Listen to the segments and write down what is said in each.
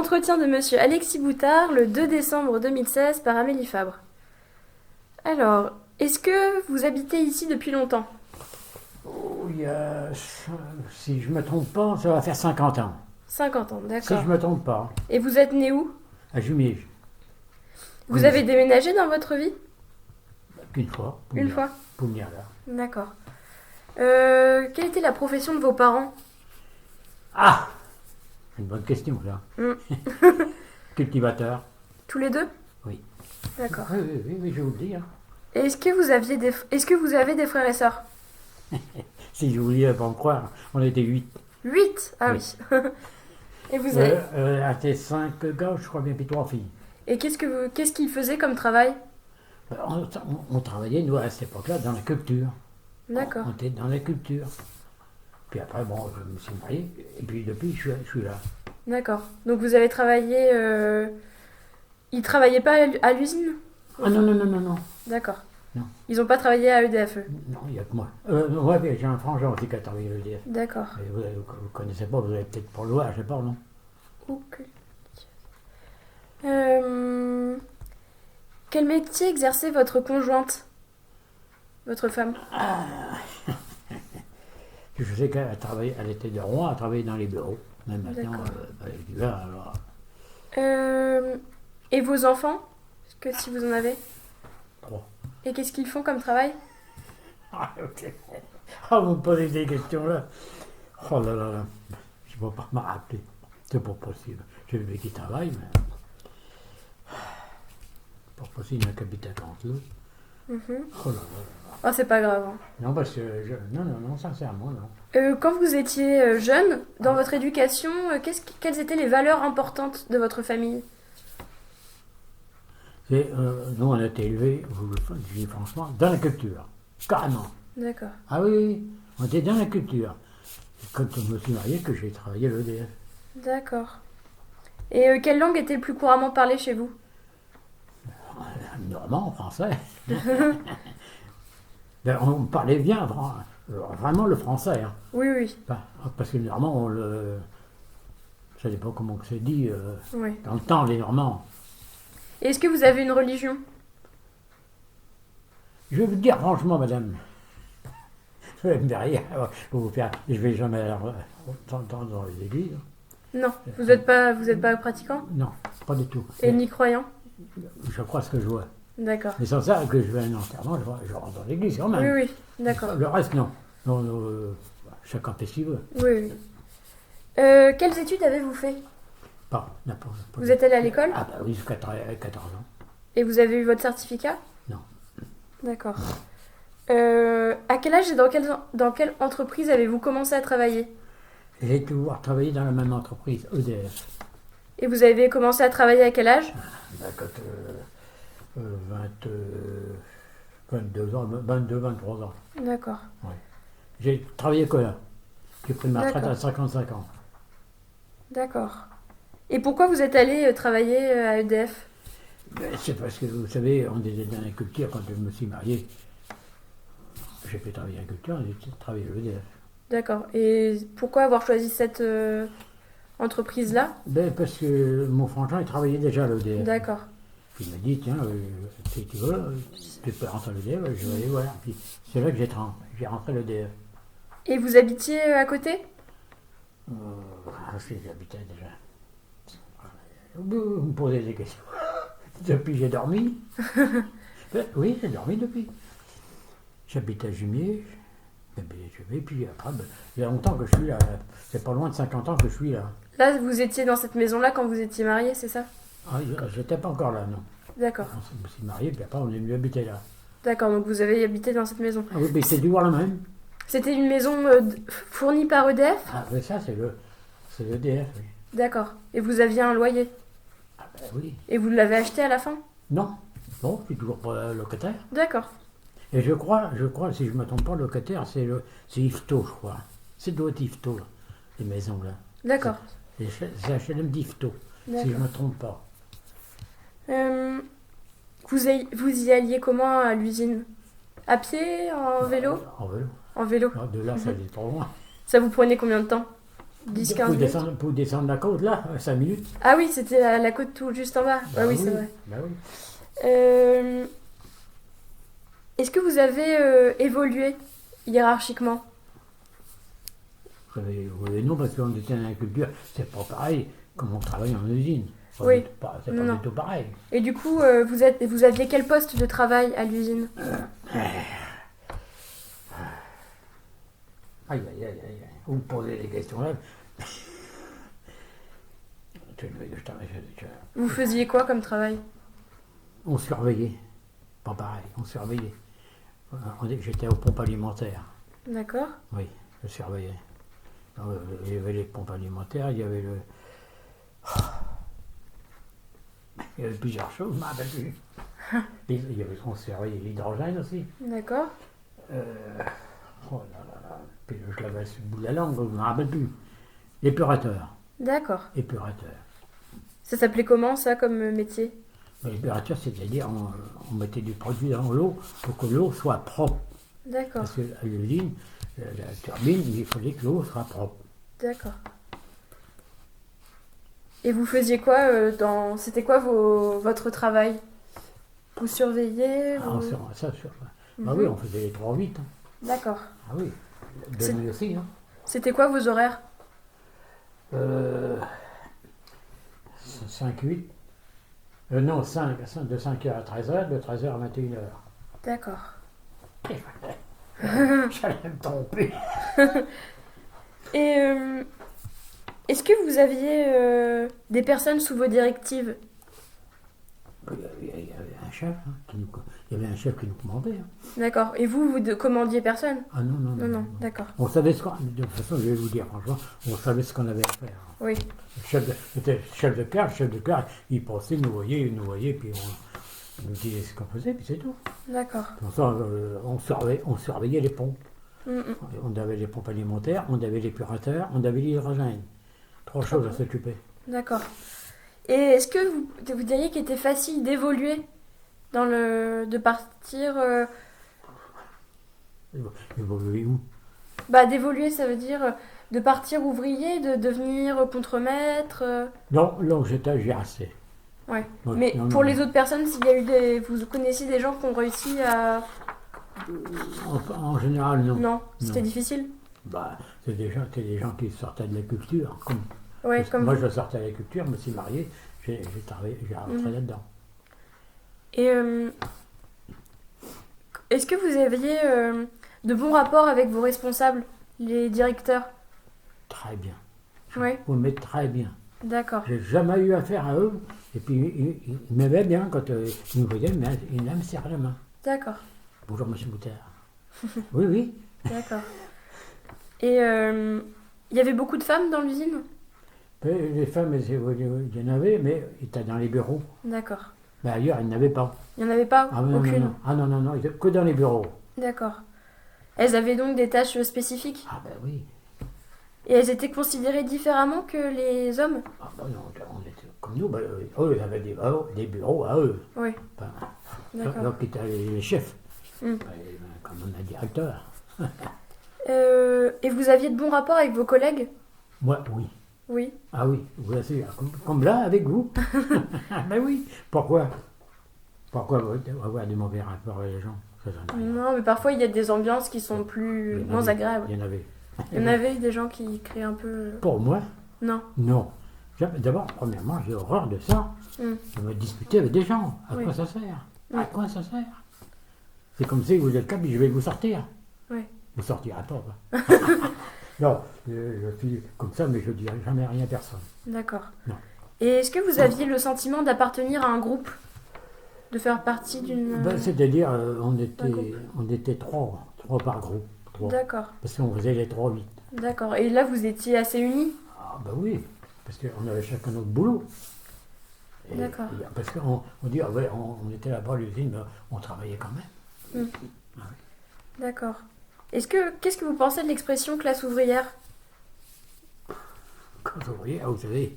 Entretien de monsieur Alexis Boutard le 2 décembre 2016 par Amélie Fabre. Alors, est-ce que vous habitez ici depuis longtemps? Oh, si je me trompe pas, ça va faire 50 ans. 50 ans, Si d'accord. je me trompe pas, Et vous êtes né où? à Jumièges. Vous Oui, avez déménagé dans votre vie? Qu'une fois. Une fois? Pour venir là. D'accord. Quelle était la profession de vos parents? Ah, c'est une bonne question, là. Mm. Cultivateur. Tous les deux? Oui. D'accord. Oui, je vais vous le dire. Et est-ce que vous avez des frères et sœurs? Si je vous dis, pas me croire, on était 8. 8? Ah oui. Et vous avez... À tes 5 gars, je crois bien, puis 3 filles. Et qu'est-ce qu'ils faisaient comme travail? On travaillait, nous, à cette époque-là, dans la culture. D'accord. On était dans la culture. Puis après, bon, je me suis marié, et puis depuis, je suis là. D'accord. Donc vous avez travaillé... Ils travaillaient pas à l'usine? Ah non. D'accord. Non. Ils n'ont pas travaillé à EDF, eux? Non, il n'y a que moi. Ouais, mais j'ai un frangin aussi qui a travaillé à l'EDF. D'accord. Mais vous ne connaissez pas, vous avez peut-être pour le voir, je sais pas, non? Ok. Quel métier exerçait votre conjointe? Votre femme? Je sais qu'elle travaillait, elle était de Rouen, elle travaillait dans les bureaux. Même maintenant, D'accord. avec du vin, alors. Et vos enfants? Que si vous en avez? 3. Et qu'est-ce qu'ils font comme travail? Ah, ok. Ah, vous me posez des questions là. Oh là là là. Je ne peux pas me rappeler. C'est pas possible. J'ai le mec qui travaille, mais. Pas possible, il y a un capital entre eux. Mhm. Oh là là là. Oh, c'est pas grave. Non, parce que. Non, sincèrement, non. Quand vous étiez jeune, dans votre éducation, quelles étaient les valeurs importantes de votre famille? Nous, on a été élevés, je dis franchement, dans la culture. Carrément. D'accord. Ah oui, on était dans la culture. Quand je me suis marié, que j'ai travaillé à l'EDF. D'accord. Et quelle langue était le plus couramment parlée chez vous? Normand, français. Ben, on parlait bien, vraiment le français. Hein. Oui. Parce que les Normands, je ne sais pas comment c'est dit, Oui. dans le temps, les Normands. Et est-ce que vous avez une religion? Je vais vous dire franchement, madame, je vais me derrière, je vais jamais aller dans les églises. Non. Vous n'êtes pas pratiquant? Non, pas du tout. Et ni croyant? Je crois ce que je vois. D'accord. Mais sans ça, que je vais à un enterrement, je rentre dans l'église quand même. Oui, d'accord. Le reste, non. Non, chacun fait ce qu'il veut. Oui. Quelles études avez-vous fait? Pas, n'importe quoi. Vous êtes allé à l'école? Ah bah oui, jusqu'à 14 ans. Et vous avez eu votre certificat? Non. D'accord. À quel âge et dans quelle entreprise avez-vous commencé à travailler? J'ai toujours travaillé dans la même entreprise, EDF. Et vous avez commencé à travailler à quel âge? Quand 22 ans, 22, 23 ans. D'accord. Ouais. J'ai travaillé que là. J'ai pris ma retraite D'accord. à 55 ans. D'accord. Et pourquoi vous êtes allé travailler à EDF? Ben, c'est parce que, vous savez, on était dans la culture, quand je me suis marié, j'ai fait travailler à la culture, j'ai travaillé à l'EDF. D'accord. Et pourquoi avoir choisi cette entreprise-là? Ben, parce que mon frangin, il travaillait déjà à l'EDF. D'accord. Puis il m'a dit, tiens, si tu veux, tu peux rentrer à l'EDF, je vais aller voir. Puis c'est là que j'ai rentré à l'EDF. Et vous habitiez à côté? J'habitais déjà. Vous me posez des questions. Depuis, j'ai dormi. Ben, oui, j'ai dormi depuis. J'habite à Jumièges. Et puis après, ben, il y a longtemps que je suis là. C'est pas loin de 50 ans que je suis là. Là, vous étiez dans cette maison-là quand vous étiez marié, c'est ça? Ah, j'étais pas encore là, non. D'accord. On s'est marié, puis après, on est venu habiter là. D'accord, donc vous avez habité dans cette maison. Ah oui, mais c'est du voir la même. C'était une maison fournie par EDF? Ah, mais ça, c'est l'EDF, oui. D'accord. Et vous aviez un loyer? Ah, ben oui. Et vous l'avez acheté à la fin? Non, je suis toujours pas locataire. D'accord. Et je crois, si je ne me trompe pas, le locataire, c'est Yvetot, je crois. C'est doit être Yvetot, là, les maisons là. D'accord. C'est HLM d'Yvetot, si je ne D'accord. me trompe pas. Vous y alliez comment à l'usine? À pied? En vélo? En vélo. En vélo. De là, ça allait pas loin. Ça vous prenait combien de temps? 10-15 minutes. Pour descendre la côte, là, 5 minutes. Ah oui, c'était la côte tout juste en bas. Bah Ah oui, c'est vrai. Bah oui. Est-ce que vous avez évolué hiérarchiquement? Oui, non, parce qu'on était dans la culture, c'est pas pareil comme on travaille en usine. Oui. C'est pas Non. du tout pareil. Et du coup, vous aviez quel poste de travail à l'usine? Aïe, aïe, aïe, aïe. Vous me posez des questions là. Vous faisiez quoi comme travail? On surveillait. Pas pareil, on surveillait. J'étais aux pompes alimentaires. D'accord. Oui, je surveillais. Il y avait les pompes alimentaires, il y avait il y avait plusieurs choses, je ne me rappelle plus. On surveillait l'hydrogène aussi. D'accord. Oh là là là. Puis je l'avais sur le bout de la langue, je ne me rappelle plus. L'épurateur. D'accord. Épurateur. Ça s'appelait comment ça comme métier? L'épurateur, c'est-à-dire on mettait du produit dans l'eau pour que l'eau soit propre. D'accord. Parce qu'à l'usine, la turbine, il fallait que l'eau soit propre. D'accord. Et vous faisiez quoi C'était quoi votre travail? Vous surveillez Ah oui, on faisait les 3-8. Hein. D'accord. Ah oui, de nuit aussi. Hein. C'était quoi vos horaires? 5-8. Non, 5, de 5h à 13h, de 13h à 21h. D'accord. J'allais me tromper. Et est-ce que vous aviez des personnes sous vos directives? Il y avait un chef, hein, il y avait un chef qui nous commandait. Hein. D'accord. Et vous commandiez personne? Ah non, non, non. Non, d'accord. On savait ce qu'on... De toute façon, je vais vous dire, franchement, on savait ce qu'on avait à faire. Oui. C'était chef de carte, il passait, il nous voyait, puis on nous disait ce qu'on faisait, puis c'est tout. D'accord. Comme ça, on surveillait les pompes. Mm. On avait les pompes alimentaires, on avait l'épurateur, on avait l'hydrogène. 3 choses à s'occuper. D'accord. Et est-ce que vous diriez qu'il était facile d'évoluer de partir Évoluer où? d'évoluer, ça veut dire de partir ouvrier, de devenir contremaître Non, là, j'étais GRC. Ouais. Ouais, Mais non, pour non. les autres personnes, s'il y a eu vous connaissez des gens qui ont réussi à... En général, non. Non, c'était Non. difficile. Bah, c'est des gens qui sortaient de la culture. Ouais, comme Moi, vous. je sortais de la culture, je me suis marié, j'ai travaillé, j'ai rentré là-dedans. Et est-ce que vous aviez de bons rapports avec vos responsables, les directeurs? Très bien. Oui, Mais très bien. d'accord. J'ai jamais eu affaire à eux. Et puis, ils m'aimaient bien quand ils me voyaient, mais ils me serraient la main. D'accord, Bonjour, monsieur Boutard. Oui, oui. d'accord. Et il y avait beaucoup de femmes dans l'usine? Les femmes, il y en avait, mais ils étaient dans les bureaux. D'accord. Mais ailleurs, il n'y en avait pas. Il n'y en avait pas? Ah non, Aucune? non, non. Ah non, non, non, ils étaient que dans les bureaux. D'accord. Elles avaient donc des tâches spécifiques? Ah ben oui. Et elles étaient considérées différemment que les hommes? Ah ben non, on était comme nous. Ben, eux, ils avaient des bureaux à eux. Oui, Enfin, d'accord. donc, ils étaient les chefs. Mm. Comme on a directeur. Et vous aviez de bons rapports avec vos collègues? Moi, oui. Oui. Ah oui, vous asseyez, comme là, avec vous. Ben oui. Pourquoi avoir de mauvais rapports avec les gens? Ça, j'en ai rien. Non, mais parfois il y a des ambiances qui sont plus moins agréables. Il y en avait. Il y en avait des gens qui créent un peu... Pour moi, Non. non. D'abord, premièrement, j'ai horreur de ça. Mm. De me disputer avec des gens. À Oui. quoi ça sert? Mm. À quoi ça sert? C'est comme si vous êtes là, puis je vais vous sortir. Oui. Vous sortirez pas. Quoi. Non, je suis comme ça, mais je ne dirai jamais rien à personne. D'accord. Non. Et est-ce que vous aviez le sentiment d'appartenir à un groupe? De faire partie d'une... Ben, c'est-à-dire, on groupe. était trois par groupe. 3. D'accord. Parce qu'on faisait les 3-8. D'accord. Et là, vous étiez assez unis? Ah ben oui, parce qu'on avait chacun notre boulot. D'accord. Parce qu'on dit, ah ouais, on était là-bas à l'usine, mais on travaillait quand même. Mm. Ah oui. D'accord. Qu'est-ce que vous pensez de l'expression classe ouvrière? Quand vous voyez, vous savez,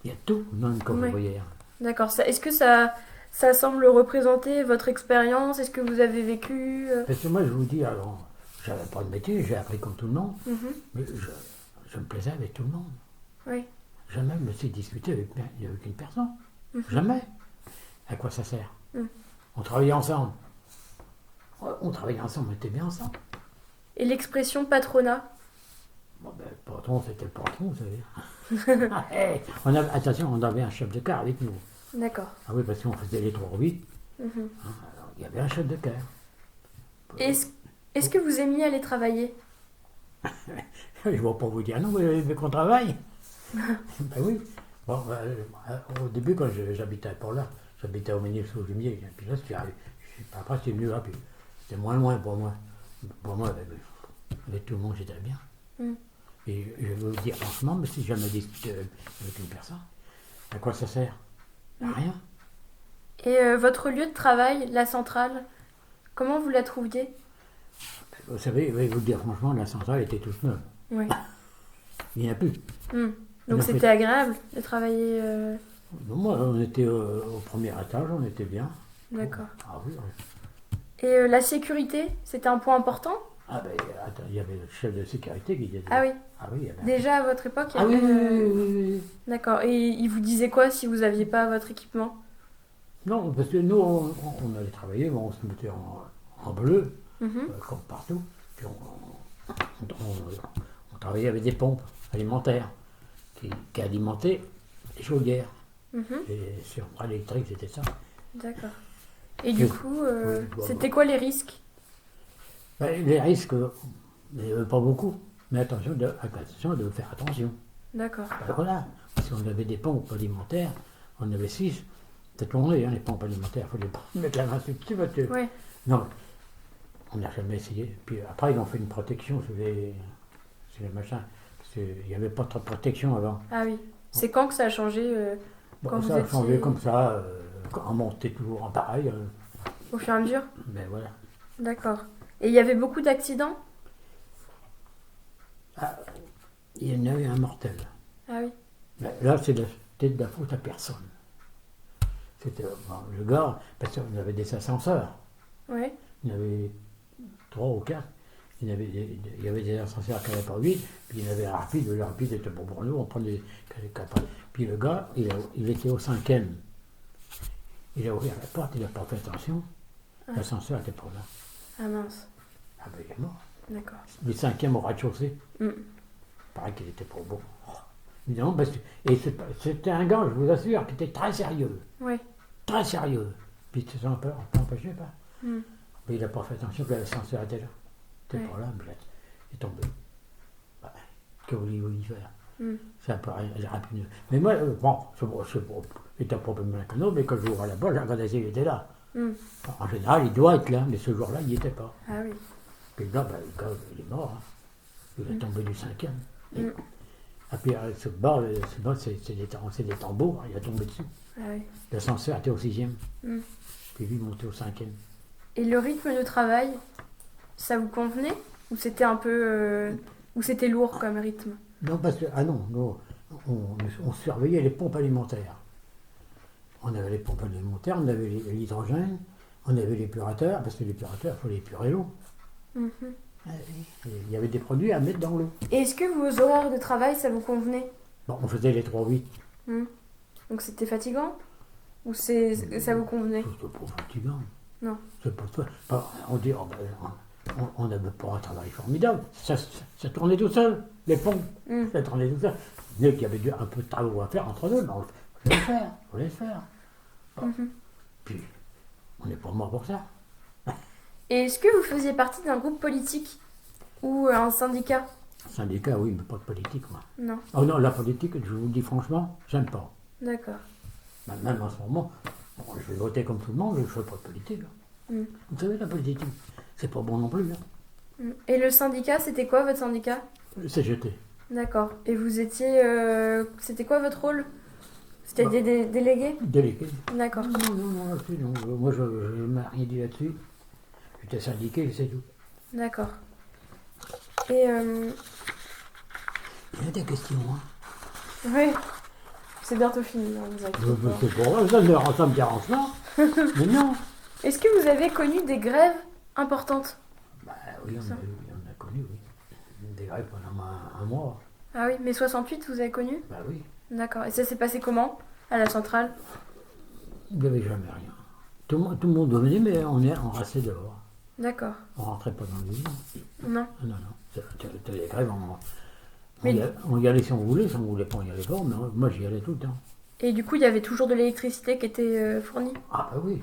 il y a tout dans une classe Oui. ouvrière. D'accord. Est-ce que ça semble représenter votre expérience? Est-ce que vous avez vécu Parce que moi, je vous dis, alors, j'avais pas de métier, j'ai appris comme tout le monde, Mhm. mais je me plaisais avec tout le monde. Oui. Jamais je me suis disputé avec une personne. Mhm. Jamais. À quoi ça sert? Mhm. On travaillait ensemble. On travaillait ensemble, on était bien ensemble. Et l'expression patronat? Bon, ben, le patron, c'était le patron, vous savez. Ah, hey, attention, on avait un chef de car avec nous. D'accord. Ah oui, parce qu'on faisait les 3-8. Mhm. Alors, il y avait un chef de car. Est-ce que vous aimiez aller travailler? Je ne vais pas vous dire non, mais qu'on travaille. Ben oui. Bon, au début, quand j'habitais pas là, j'habitais au Ménil-sous-Lumier. Puis là, après, c'est venu là, puis c'était moins loin pour moi. Pour moi, avec tout le monde, j'étais bien. Mm. Et je veux vous dire franchement, mais si jamais discuté avec une personne, à quoi ça sert? À rien. Et votre lieu de travail, la centrale, comment vous la trouviez? Vous savez, je vais vous dire franchement, la centrale était toute neuve. Oui. Il n'y en a plus. Mm. Il y en Donc a c'était plus. agréable de travailler. Moi, on était au premier étage, on était bien. D'accord. Ah oui, oui. Et la sécurité, c'était un point important? Ah ben, attends, il y avait le chef de sécurité qui était Ah oui. Ah oui, il y avait... Déjà à votre époque, il y Ah oui, avait, oui, oui, oui, oui. D'accord. Et il vous disait quoi si vous n'aviez pas votre équipement? Non, parce que nous, on allait travailler, bon, on se mettait en bleu, Mhm. comme partout. Puis on travaillait avec des pompes alimentaires qui alimentaient les chaudières. Mhm. Et sur le bras électrique, c'était ça. D'accord. Et du Oui. coup, Oui, bon, c'était quoi les risques? Ben, les risques, pas beaucoup. Mais attention de faire attention. D'accord. Ben voilà, parce qu'on avait des pompes alimentaires, on avait 6. C'est tourné, hein, les pompes alimentaires, il faut les mettre la main dessus parce que... Ouais. Non, on n'a jamais essayé. Puis après, ils ont fait une protection sur les machins. Parce qu'il n'y avait pas trop de protection avant. Ah oui. C'est quand que ça a changé Bon, quand vous ça a changé étiez comme ça, on montait toujours en pareil. au fur et à mesure? Mais voilà. D'accord. Et il y avait beaucoup d'accidents? Ah, il y en a eu un mortel. Ah oui. Mais là, c'était de la faute à personne. C'était bon, le gars, parce qu'on avait des ascenseurs. Ouais. Il y en avait 3 ou 4. Il y avait des ascenseurs qui n'avaient pas 8, puis il y en avait un rapide. Le rapide était bon pour nous, on prenait les 4. Puis le gars, il était au 5e. Il a ouvert la porte, il n'a pas fait attention. Ah. L'ascenseur n'était pas là. Ah mince. Ah ben il est mort. D'accord. Le 5e au rez-de-chaussée. Mm. Pareil qu'il était pas bon. Oh. Évidemment, parce que, et c'était un gars, je vous assure, qui était très sérieux. Ouais. Très sérieux. Puis tu s'en empêché pas. Mm. Mais il n'a pas fait attention que l'ascenseur était là. Il était Ouais. pas là, mais il est tombé. Bah, que voulez-vous y faire? Mm. C'est un peu rapide. Mais moi, bon, c'est un problème moins qu'un autre, mais quand j'ouvre la porte, j'ai regardé s'il était là. Mm. En général, il doit être là, mais ce jour-là, il n'y était pas. Ah oui. Puis là, ben, le gars, il est mort. Hein. Il est tombé du 5e. Et, Mm. et puis, ce bord, c'est des tambours, hein, il est tombé dessus. Ah oui. L'ascenseur était au 6e. Mm. Puis lui, il montait au 5e. Et le rythme de travail, ça vous convenait? Ou c'était un peu... ou c'était lourd comme rythme? Non, parce que, ah non, nous, on surveillait les pompes alimentaires. On avait les pompes alimentaires, on avait l'hydrogène, on avait l'épurateur, parce que l'épurateur, il faut épurer l'eau. Mhm. Il y avait des produits à mettre dans l'eau. Et est-ce que vos horaires de travail, ça vous convenait? Bon, on faisait les 3-8. Mm. Donc c'était fatigant? Ou ça vous convenait? C'était pas fatigant. Non. C'est pas, on dit, oh, ben, on n'avait pas un travail formidable. Ça tournait tout seul, les pompes. Mm. Ça tournait tout seul. Dès qu'il y avait un peu de travaux à faire entre nous, ben, on fallait le faire. On le faire. Bon. Mhm. Puis, on n'est pas mort pour ça. Et est-ce que vous faisiez partie d'un groupe politique? Ou un syndicat? Syndicat, oui, mais pas de politique, moi. Non. Oh non, la politique, je vous le dis franchement, j'aime pas. D'accord. Ben, même en ce moment, bon, je vais voter comme tout le monde, je ne fais pas de politique. Hein. Mm. Vous savez, la politique, c'est pas bon non plus. Hein. Mm. Et le syndicat, c'était quoi votre syndicat? Le CGT. D'accord. Et vous étiez... c'était quoi votre rôle? C'était Bah. des délégués? Délégué. D'accord. Non, là-dessus, non. Moi, je ne m'ai rien dit là-dessus. J'étais syndiqué, c'est tout. D'accord. Et... Il y a des questions, hein. oui. C'est bientôt fini, hein, vous inquiétez pas. C'est pour ça, ça me dérange pas. Mais non. Est-ce que vous avez connu des grèves importantes? Bah oui, on a connu, oui. Des grèves pendant un mois. Ah oui, mais 68, vous avez connu? Bah oui, D'accord. Et ça s'est passé comment? À la centrale? il n'y avait jamais rien. Tout le monde venait, mais on restait dehors. D'accord. On rentrait pas dans l'usine. Non. Non, non. C'était les grèves, Mais- on y allait si on voulait pas, on y allait pas, mais moi j'y allais tout le temps. Et du coup, il y avait toujours de l'électricité qui était fournie? Ah bah oui,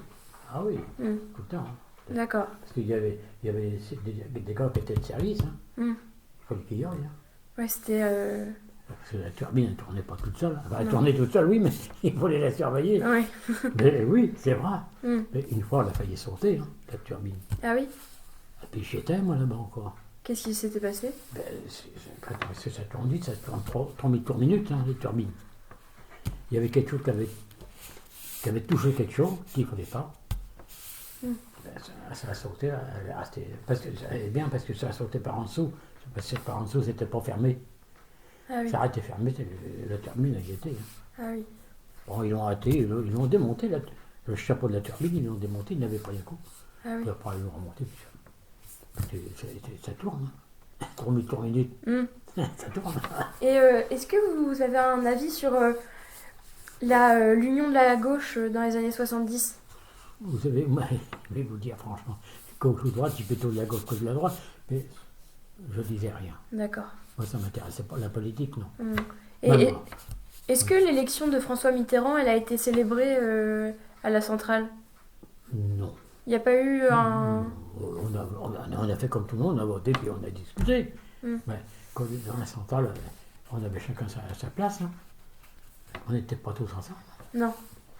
ah oui, Hmm. tout le temps. D'accord. Parce qu'il y avait des gars qui étaient de service, hein. Hmm. Il fallait qu'ils y aillent. Hein. Ouais, c'était... Parce que la turbine, elle ne tournait pas toute seule. Enfin, elle Non. tournait toute seule, oui, mais il fallait la surveiller. Ouais. Mais oui, c'est vrai. Hmm. Mais une fois, elle a failli sauter, hein, la turbine. Ah oui? Et puis j'étais, moi, là-bas encore. Qu'est-ce qui s'était passé? Ben, parce que ça tourne vite, ça tourne 3000 tours minutes, hein, les turbines. Il y avait quelque chose qui avait touché quelque chose qu'il ne fallait pas. Hmm. Ben, ça a sauté, elle est restée. Parce que, elle est bien parce que ça a sauté par en dessous. Parce que par en dessous, c'était pas fermé. Ah oui. Ça a été fermé, la turbine a y été. Hein. Ah oui. Bon, ils l'ont arrêté, ils l'ont démonté, le chapeau de la turbine, ils l'ont démonté, ils n'avaient pas les coups. Ah oui. Puis après, ils l'ont remonté, puis ça tourne. Hein. 3000 tours minutes, Hmm. ça tourne. Et est-ce que vous avez un avis sur l'union de la gauche dans les années 70? Vous savez, moi, je vais vous dire franchement, gauche ou droite, je suis plutôt de la gauche que de la droite, mais je disais rien. D'accord. Moi, ça ne m'intéressait pas, la politique, non. Hmm. Même Et moi. est-ce que l'élection de François Mitterrand, elle a été célébrée à la centrale? Non. Il n'y a pas eu un... On a fait comme tout le monde, on a voté, puis on a discuté. Hmm. Mais quand dans la centrale, on avait chacun sa place. Hein. On n'était pas tous ensemble. Non.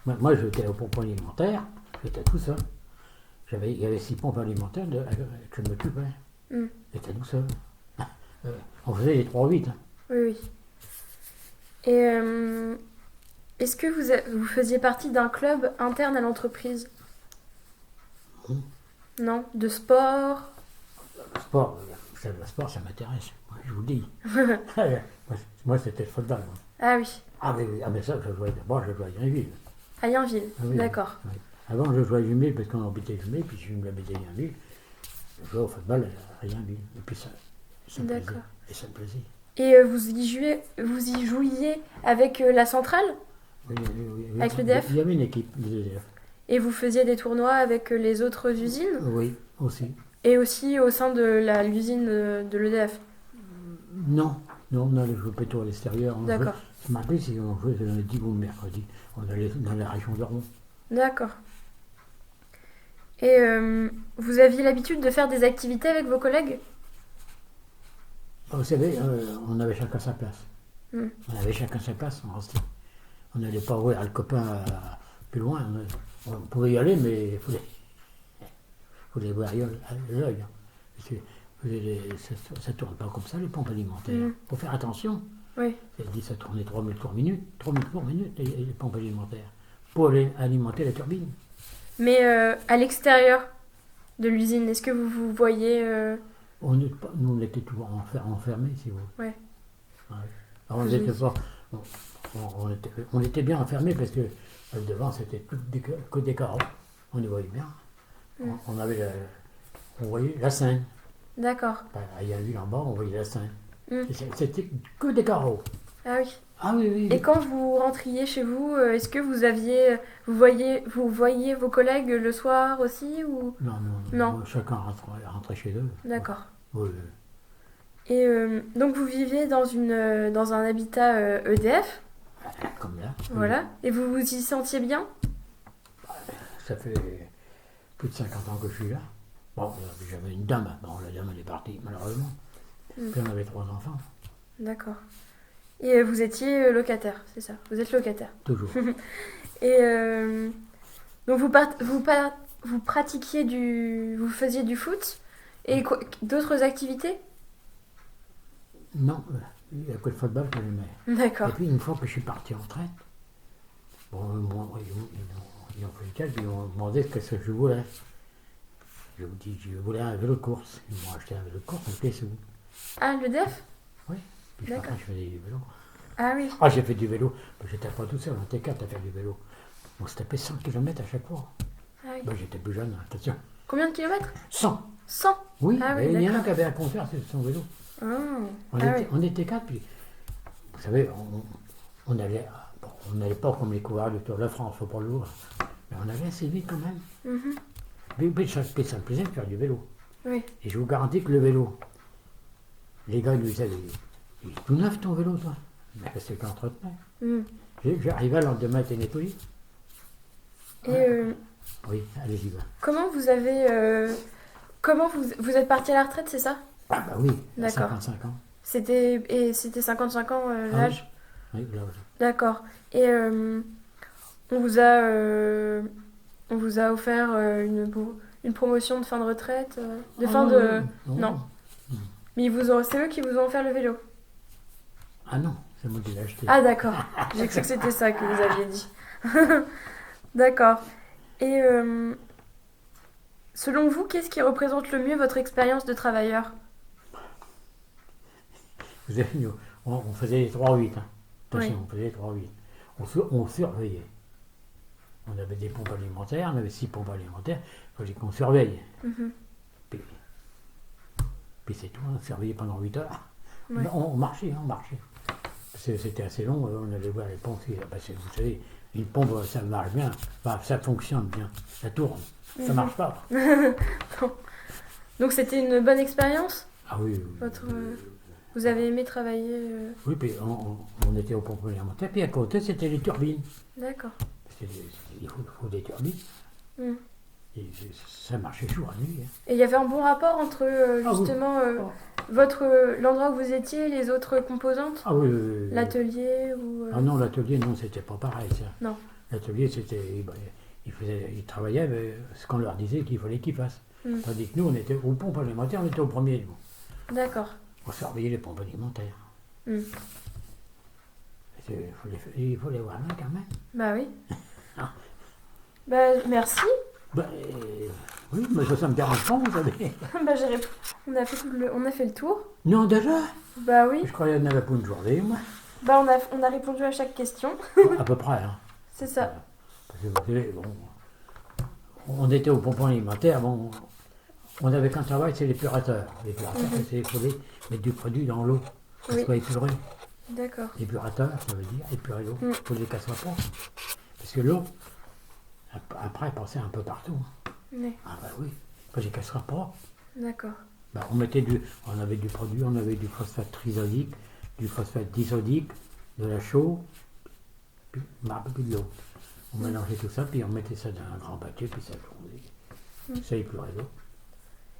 Moi, j'étais au pompe alimentaire, j'étais tout seul. Il y avait 6 pompes alimentaires que je m'occupais. Hmm. J'étais tout seul. On faisait les 3-8. Hein. Oui, oui. Et est-ce que vous faisiez partie d'un club interne à l'entreprise? Non. Non? De sport? Le sport, le sport, ça m'intéresse. Moi, je vous le dis. Moi, c'était le football. Moi. Ah oui, Ah, oui, mais ça, je jouais d'abord, je jouais à Yonville. à Yainville. Ah oui, D'accord. oui. Avant, je jouais à Yonville parce qu'on habitait Yonville, puis je me habitais Yonville. Je jouais au football à Yonville. Et puis ça me plaisait. D'accord. Et ça me plaisait. Et vous y jouiez avec la centrale? Oui, oui. Avec l'EDF? Il y avait une équipe, l'EDF. Et vous faisiez des tournois avec les autres usines? Oui, aussi. Et aussi au sein de l'usine de l'EDF? Non, on allait jouer plutôt à l'extérieur. D'accord. Je me rappelle si on jouait le lundi ou le mercredi. On allait dans la région de Rouen. D'accord. Et vous aviez l'habitude de faire des activités avec vos collègues? Vous savez, on avait chacun sa place. Hmm. On avait chacun sa place, on restait. On n'allait pas voir le copain plus loin. On pouvait y aller, mais il fallait voir l'œil. Hein. Parce que ça ne tourne pas comme ça, les pompes alimentaires. Il faut faire attention. Oui. Elle dit que ça tournait 3000 tours minutes, 3000 tours minutes, les pompes alimentaires, pour alimenter la turbine. Mais à l'extérieur de l'usine, est-ce que vous voyez... Nous, on était toujours enfermés, si vous voulez. Ouais. Ouais. Alors, on était bien enfermés parce que devant, c'était que des carreaux. On y voyait bien. On voyait la Seine. D'accord. Il y a eu en bas, on voyait la Seine. Mm. C'était que des carreaux. Ah oui. Ah oui, oui. Et quand vous rentriez chez vous, est-ce que vous voyiez vos collègues le soir aussi ou... Non. Chacun rentrait chez eux. D'accord. Oui. Et donc vous viviez dans un habitat EDF, Comme là. voilà, et vous vous y sentiez bien? Ça fait plus de 50 ans que je suis là. Bon, j'avais une dame. Bon, la dame, elle est partie, malheureusement. Puis on avait 3 enfants. D'accord. Et vous étiez locataire, c'est ça? Vous êtes locataire. Toujours. Et donc vous pratiquiez vous faisiez du foot et d'autres activités? Non, il n'y a que le football que j'aimais. D'accord. Et puis une fois que je suis parti en retraite, bon, ils ont fait le cas, ils m'ont demandé ce que je voulais. Je vous dis, je voulais un vélo de course. Ils m'ont acheté un vélo de course avec les sous. Ah, le DEF? Oui, puis D'accord. après je faisais du vélo. Ah oui. Ah, j'ai fait du vélo, mais j'étais pas tout seul, on était 4 à faire du vélo. On se tapait 100 km à chaque fois. Ah oui. Ben, j'étais plus jeune, attention. Combien de kilomètres? 100. 100. Oui, Ah oui, mais il y en a d'accord. qui avaient un compteur sur son vélo. Ah. On Ah était, oui. on était 4, puis Vous savez, on allait, bon, on n'allait pas comme les coureurs du Tour de France, faut pas le voir, mais on allait assez vite quand même. Mhm. Mais ça me plaisait de faire du vélo. Oui. Et je vous garantis que le vélo, les gars ils lui disaient, il est tout neuf ton vélo, toi. Mais c'est que l'entretenais. Mm. J'arrivais le lendemain, était nettoyé. Et Oui, allez-y, va. comment vous avez... comment vous êtes parti à la retraite, c'est ça? Ah bah oui, à D'accord. 55 ans. C'était 55 ans Ah l'âge? oui, là, D'accord. Et on vous a, euh, on vous a offert une promotion de fin de retraite, de fin de... Non. Mais c'est eux qui vous ont offert le vélo. Ah non, c'est moi qui l'ai acheté. Ah d'accord. J'ai cru que c'était ça que vous aviez dit. D'accord. Et selon vous, qu'est-ce qui représente le mieux votre expérience de travailleur? Vous avez vu, on faisait les 3-8. Hein. Attention, Oui. on faisait les 3-8. On surveillait. On avait des pompes alimentaires, on avait 6 pompes alimentaires, il fallait qu'on surveille. Mhm. Puis c'est tout, on surveillait pendant 8 heures. Ouais. On marchait, on marchait. C'était assez long, on allait voir les pompes. Parce que vous savez, une pompe, ça marche bien, enfin, ça fonctionne bien, ça tourne, ça Mhm. marche pas. Bon. Donc c'était une bonne expérience? Ah oui, Vous avez aimé travailler oui, puis on était aux pompes alimentaires, puis à côté c'était les turbines. D'accord. Il faut des turbines. Mm. Et ça marchait jour à nuit. Hein. Et il y avait un bon rapport entre Ah oui. justement l'endroit où vous étiez et les autres composantes? Ah oui, L'atelier ou... Ah non, l'atelier, non, c'était pas pareil, ça. Non. L'atelier, c'était... Ils travaillaient avec ce qu'on leur disait qu'il fallait qu'ils fassent. Mm. Tandis que nous, on était aux pompes alimentaires, on était au premier niveau. D'accord. On surveillait les pompes alimentaires. Mm. Il faut les voir là, quand même. Bah oui. Ah. Bah merci. Ben, oui, mais ça me dérange pas, vous savez. Bah on a fait le tour. Non, déjà? Bah oui. Je croyais qu'on avait pour une journée, moi. Bah on a répondu à chaque question. À peu près, hein. C'est ça. Parce que vous savez, bon, on était aux pompes alimentaires, bon, on avait qu'un travail, c'est l'épurateur. L'épurateur, c'est il fallait mettre du produit dans l'eau, que ça Oui. soit épuré. D'accord. Épurateur, ça veut dire épurer l'eau, Mm. il faut qu'elle soit propre. Parce que l'eau, après, elle passait un peu partout. Ouais. Ah bah oui, il faut qu'elle soit propre. D'accord. Bah, on avait du produit, on avait du phosphate trisodique, du phosphate disodique, de la chaux, puis de l'eau. On mélangeait tout ça, puis on mettait ça dans un grand baquet, puis ça fondait. Ça épurait l'eau.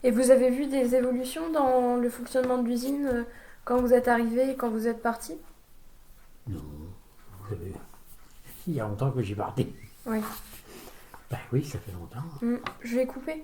Et vous avez vu des évolutions dans le fonctionnement de l'usine quand vous êtes arrivé et quand vous êtes parti? Non, vous savez, il y a longtemps que j'y partais. Oui. Ben oui, ça fait longtemps. Je vais couper.